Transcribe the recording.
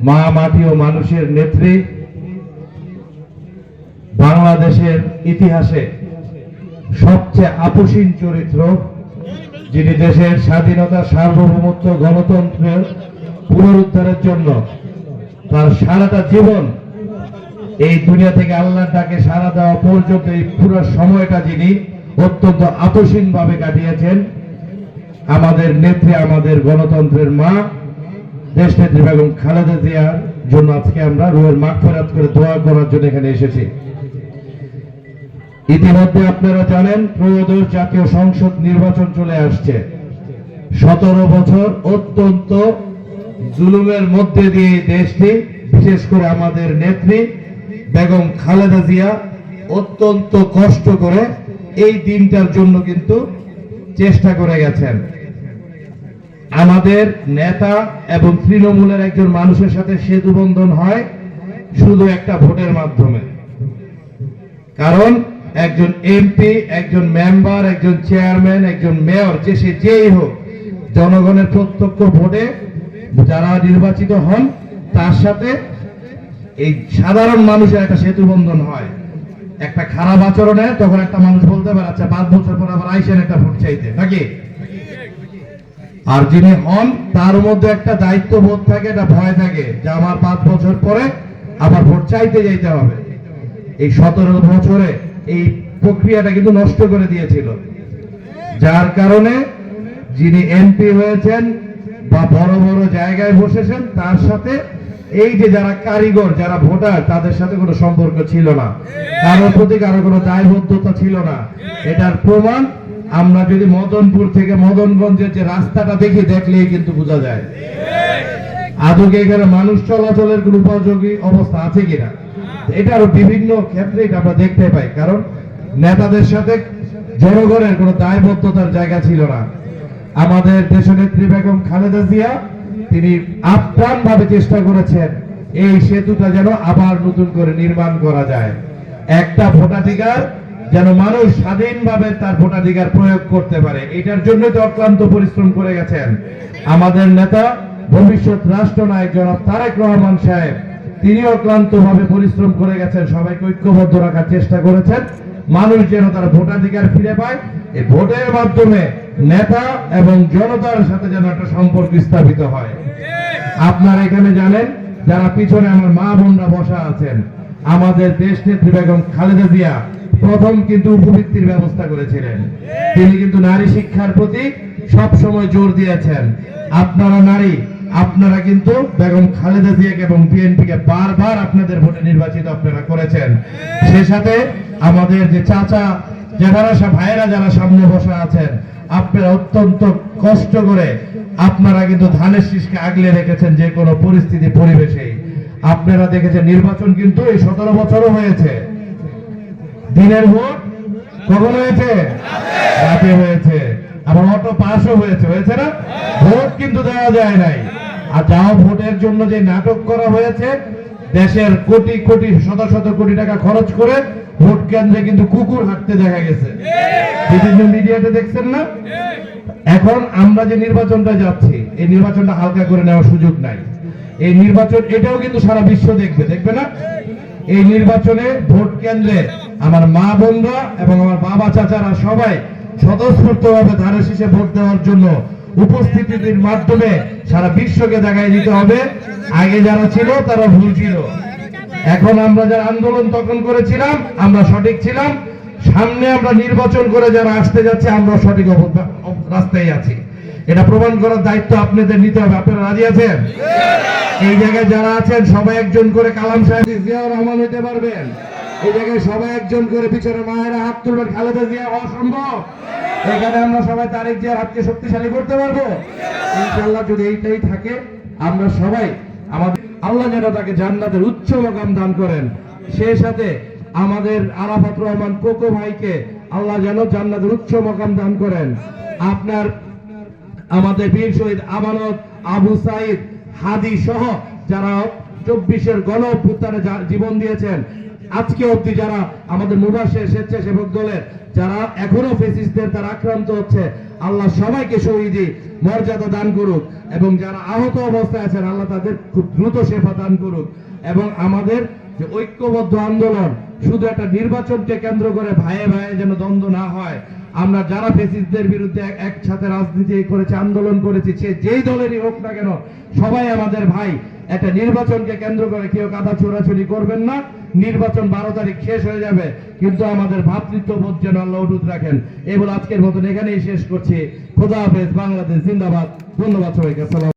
মা মাটি ও মানুষের নেত্রী, বাংলাদেশের ইতিহাসে সবচেয়ে আপোষহীন চরিত্র, যিনি দেশের স্বাধীনতা, সার্বভৌমত্ব, গণতন্ত্রের পুনরুদ্ধারের জন্য তার সারাটা জীবন এই দুনিয়া থেকে আল্লাহর ডাকে সাড়া দেওয়া পর্যন্ত এই পুরো সময়টা যিনি অত্যন্ত আপোষহীন ভাবে কাটিয়েছেন, আমাদের নেত্রী, আমাদের গণতন্ত্রের মা, দেশ নেত্রী বেগম খালেদা জিয়ার জন্য আজকে আমরা রুহের মাগফিরাত করে দোয়া করার জন্য এখানে এসেছি। ইতিমধ্যে আপনারা জানেন ত্রয়োদশ জাতীয় সংসদ নির্বাচন চলে আসছে। 17 বছর অত্যন্ত জুলুমের মধ্যে দিয়ে দেশটি, বিশেষ করে আমাদের নেত্রী বেগম খালেদা জিয়া অত্যন্ত কষ্ট করে এই দিনটার জন্য কিন্তু চেষ্টা করে গেছেন। আমাদের নেতা এবং তৃণমূলের একজন মানুষের সাথে সেতু বন্ধন হয় শুধু একটা ভোটের মাধ্যমে। কারণ একজন এমপি, একজন মেম্বার, একজন চেয়ারম্যান, একজন মেয়র, যেই হোক, জনগণের প্রত্যক্ষ ভোটে যারা নির্বাচিত হন তার সাথে এই সাধারণ মানুষের একটা সেতু বন্ধন হয়। একটা খারাপ আচরণে তখন একটা মানুষ বলতে পারে, আচ্ছা 5 বছর পর আবার আইসেন একটা ভোট চাইতে, নাকি? আর যিনি হন তার মধ্যে একটা দায়িত্ববোধ থাকে, একটা ভয় থাকে যে আমার 5 বছর পরে আবার ভোট চাইতে যেতে হবে। এই 17 বছরে এই প্রক্রিয়াটা কিন্তু নষ্ট করে দিয়েছিল, যার কারণে যিনি এমপি হয়েছেন বা বড় বড় জায়গায় বসেছেন তার সাথে এই যে যারা কারিগর, যারা ভোটার, তাদের সাথে কোনো সম্পর্ক ছিল না, কারোর প্রতি কারো কোনো দায়বদ্ধতা ছিল না। এটার প্রমাণ আমরা যদি মদনপুর থেকে মদনগঞ্জের যে রাস্তাটা দেখি, দেখলেই কিন্তু বোঝা যায় আদৌ এখানে মানুষ চলাচলের কোন উপযোগী অবস্থা আছে কিনা। এটারও বিভিন্ন ক্ষেত্রে এটা আমরা দেখতে পাই, কারণ নেতাদের সাথে জনগণের কোনো দায়বদ্ধতার জায়গা ছিল না। আমাদের দেশনেত্রী বেগম খালেদা জিয়া তিনি আপ্রাণ ভাবে চেষ্টা করেছেন এই সেতুটা যেন আবার নতুন করে নির্মাণ করা যায়, একটা ভোটাধিকার যেন মানুষ স্বাধীনভাবে তার ভোটাধিকার প্রয়োগ করতে পারে। এটার জন্য তো অক্লান্ত পরিশ্রম করে গেছেন আমাদের নেতা, ভবিষ্যৎ রাষ্ট্রনায়ক জনাব তারেক রহমান সাহেব। তিনি অক্লান্ত ভাবে পরিশ্রম করে গেছেন, সবাইকে ঐক্যবদ্ধ রাখার চেষ্টা করেছেন, মানুষ যেন তার ভোটাধিকার ফিরে পায়। এই ভোটের মাধ্যমে নেতা এবং জনতার সাথে যেন একটা সম্পর্ক স্থাপিত হয়। আপনারা এখানে জানেন, যারা পিছনে আমার মা বোনরা বসা আছেন, আমাদের দেশ নেত্রী বেগম খালেদা জিয়া প্রথম কিন্তু উপবৃত্তির ব্যবস্থা করেছিলেন। তিনি কিন্তু নারী শিক্ষার প্রতি সব সময় জোর দিয়েছেন। আপনারা নারী, আপনারা কিন্তু বেগম খালেদা জিয়াকে এবং বিএনপিকে বারবার আপনাদের ভোটে নির্বাচিত আপনারা করেছেন। সে সাথে আমাদের যে চাচা, যারা ভাইয়েরা যারা সামনে বসা আছেন, আপনারা অত্যন্ত কষ্ট করে আপনারা কিন্তু ধানের শীষকে আগলে রেখেছেন যে কোনো পরিস্থিতি পরিবেশেই। আপনারা দেখেছেন নির্বাচন কিন্তু এই 17 বছরও হয়েছে। দিনের ভোট কখন হয়েছে? রাতে হয়েছে। আবার অটো পাসও হয়েছে, হয়েছে না? ভোট কিন্তু দেওয়া যায় নাই। আর যাও ভোটের জন্য যে নাটক করা হয়েছে, দেশের কোটি কোটি শত শত কোটি টাকা খরচ করে ভোট কেন্দ্রে কিন্তু কুকুর হাঁটতে দেখা গেছে, বিভিন্ন মিডিয়াতে দেখছেন না? এখন আমরা যে নির্বাচনটা যাচ্ছি, এই নির্বাচনটা হালকা করে নেওয়ার সুযোগ নাই। এই নির্বাচন এটাও কিন্তু সারা বিশ্ব দেখবে, দেখবে না? এই নির্বাচনে ভোট কেন্দ্রে আমার মা বোনরা এবং আমার বাবা চাচারা সবাই স্বতঃস্ফূর্তভাবে ধানের শীষে ভোট দেওয়ার জন্য উপস্থিতির মাধ্যমে সারা বিশ্বকে দেখাই দিতে হবে আগে যারা ছিল তারা ভুল ছিল। এখন আমরা যারা আন্দোলন তখন করেছিলাম আমরা সঠিক ছিলাম, সামনে আমরা নির্বাচন করে যারা আসতে যাচ্ছে আমরা সঠিক রাস্তায় আছি। এটা প্রমাণ করার দায়িত্ব আপনাদের নিতে হবে। আপনারা রাজি আছেন? এই জায়গায় যারা আছেন সবাই একজন করে কালাম সাহেব জিয়াউর রহমান হইতে পারবেন। এই জায়গায় সবাই একজন করে পিছনে মায়েরা হাত তুলবেন। খালেদা জিয়া অসম্ভব, এখানে আমরা সবাই তারেক জিয়ার হাতকে শক্তিশালী করতে পারবো ইনশাআল্লাহ। যদি এইটাই থাকে, আমরা সবাই আমাদের আল্লাহ যেন তাকে জান্নাতের উচ্চ মাকাম দান করেন। সেই সাথে আমাদের আরাফাত রহমান কোকো ভাইকে আল্লাহ যেন জান্নাতের উচ্চ মাকাম দান করেন। আপনার আমাদের বীর শহীদ আমানত, আবু সাইদ, হাদি সহ যারা 24-এর গণ অভ্যুত্থানে জীবন দিয়েছেন, আজকে অবধি যারা আমাদের মুবাশশির স্বেচ্ছাসেবক দলের যারা এখনো ফ্যাসিস্টদের তারা আক্রান্ত হচ্ছে, আল্লাহ সবাইকে শহীদি মর্যাদা দান করুক, এবং যারা আহত অবস্থায় আছেন আল্লাহ তাদের খুব দ্রুত শেফা দান করুক। এবং আমাদের যে ঐক্যবদ্ধ আন্দোলন, শুধু একটা নির্বাচনকে কেন্দ্র করে ভাইয়ে ভাইয়ে যেন দ্বন্দ্ব না হয়। আমরা যারা ফ্যাসিস্টদের বিরুদ্ধে একসাথে রাজনীতি করেছে, আন্দোলন করেছি, সে যেই দলেরই হোক না কেন, সবাই আমাদের ভাই। একটা নির্বাচনকে কেন্দ্র করে কেউ কাদা ছোড়াছুড়ি করবেন না। নির্বাচন 12 তারিখ শেষ হয়ে যাবে, কিন্তু আমাদের ভ্রাতৃত্ববোধ যেন আল্লাহ অটুট রাখেন। এই বলে আজকের মতন এখানেই শেষ করছি। খোদা হাফেজ। বাংলাদেশ জিন্দাবাদ। ধন্যবাদ সবাইকে। আসসালাম।